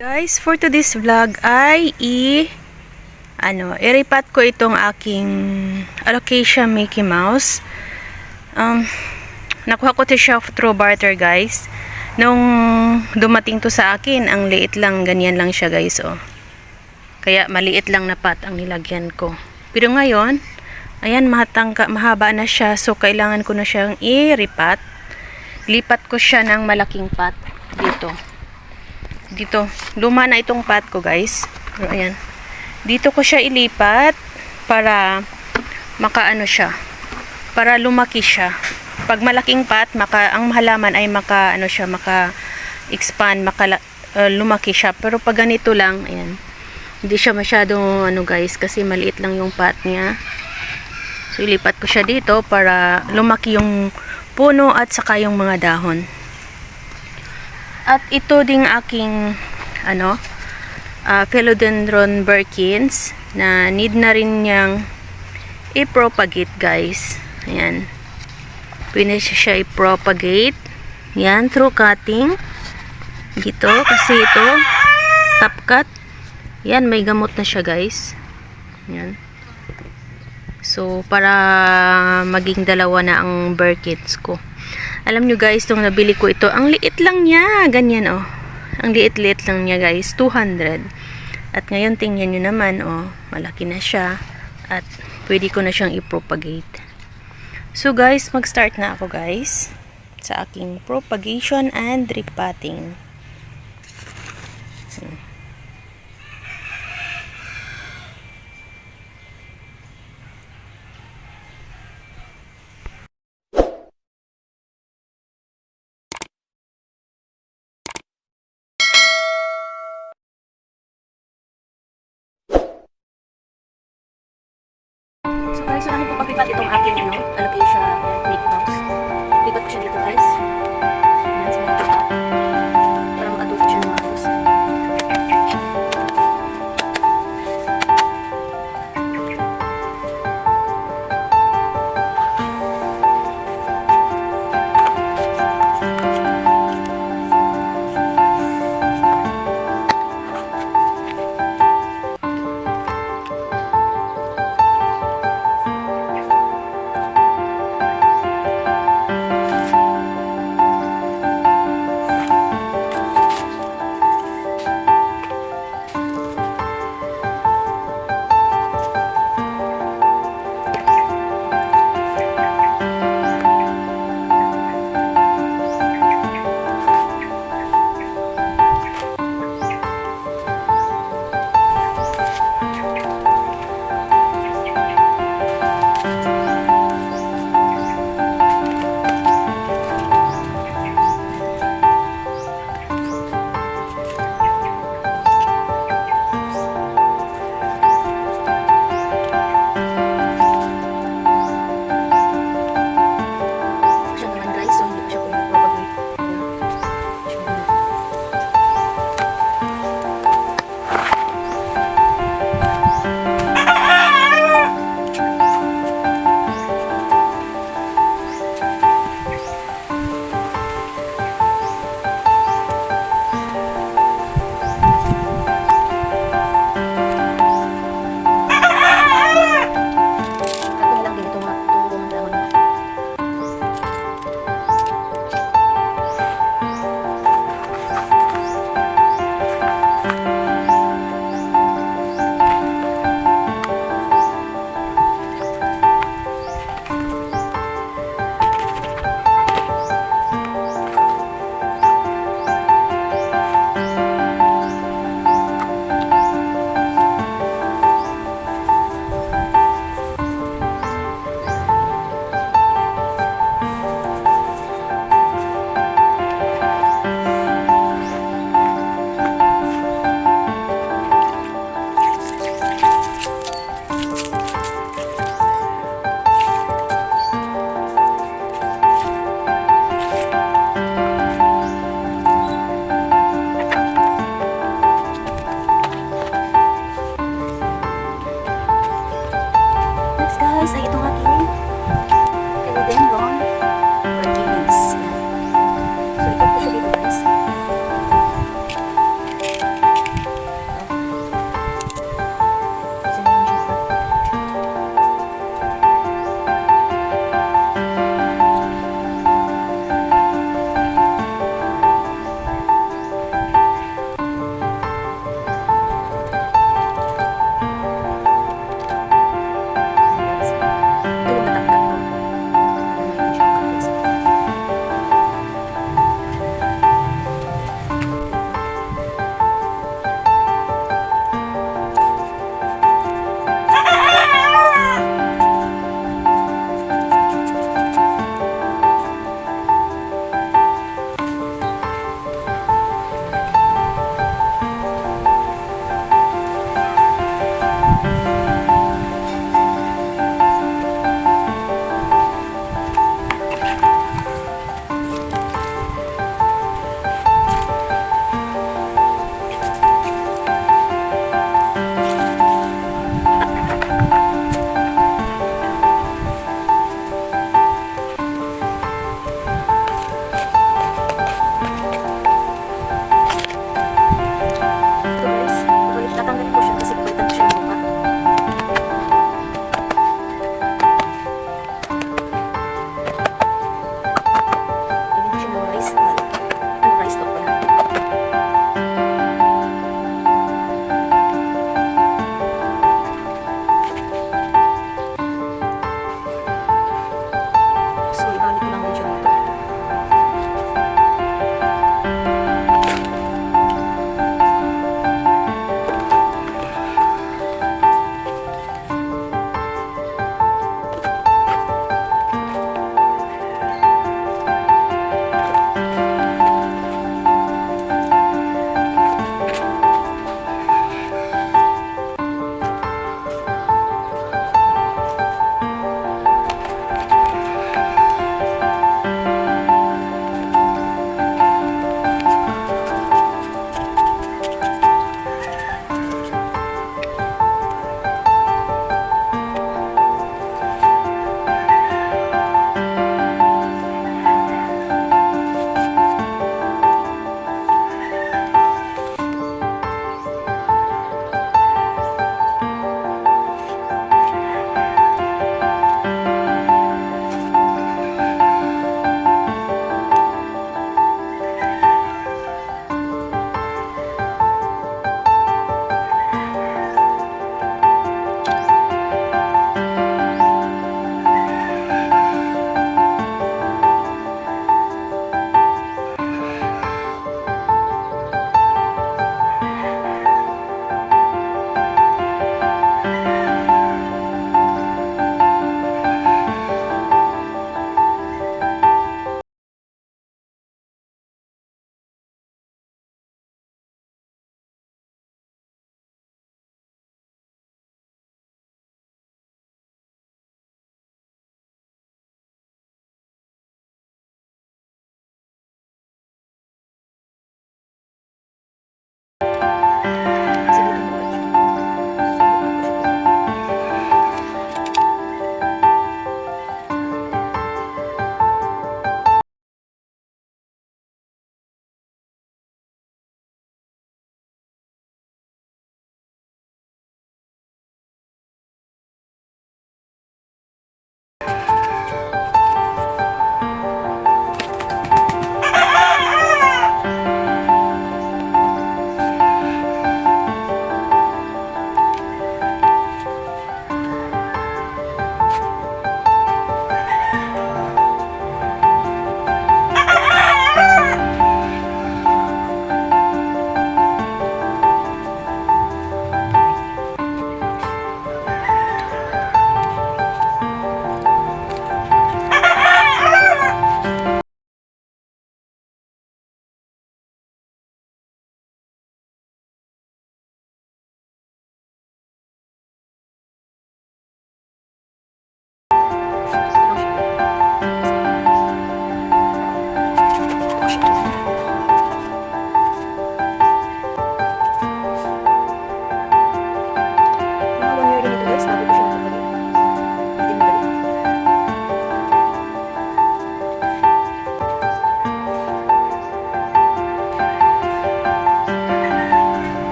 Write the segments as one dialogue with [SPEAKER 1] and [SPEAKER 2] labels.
[SPEAKER 1] Guys, for today's vlog ay i-repat ko itong aking Alocasia Mickey Mouse. Nakuha ko siya through barter, guys. Nung dumating to sa akin, ang liit lang, ganyan lang siya, guys, oh. Kaya maliit lang na pot ang nilagyan ko. Pero ngayon, ayan, mahaba na siya, so kailangan ko na siyang i-repat. Lipat ko siya ng malaking pot dito, luma na itong pot ko, guys. Pero ayan, dito ko siya ilipat para makaano siya, para lumaki siya. Pag malaking pot, ang halaman ay maka expand, lumaki siya. Pero pag ganito lang, ayan, hindi siya masyadong guys, kasi maliit lang yung pot niya. So ilipat ko siya dito para lumaki yung puno at saka yung mga dahon. At ito ding aking philodendron Birkins na need na rin niyang i-propagate, guys. Ayan, pwede siya i-propagate yan through cutting dito, kasi ito top cut. Yan, may gamot na siya, guys. Yan, so para maging dalawa na ang Birkins ko. Alam nyo, guys, itong nabili ko ito, ang liit lang niya, ganyan, oh. Ang liit-liit lang niya, guys, 200. At ngayon, tingnan nyo naman, oh, malaki na siya. At pwede ko na siyang i-propagate. So, guys, mag-start na ako, guys, sa aking propagation and repotting. So guys, so po paglipat itong aking Alocasia Mickey Mouse. Lipat ko siya dito, guys. Yan, sa mga lipat. Para makatuto siya ng maayos.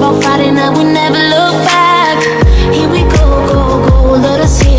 [SPEAKER 2] both Friday night, we never look back. Here we go, go, go, let us hear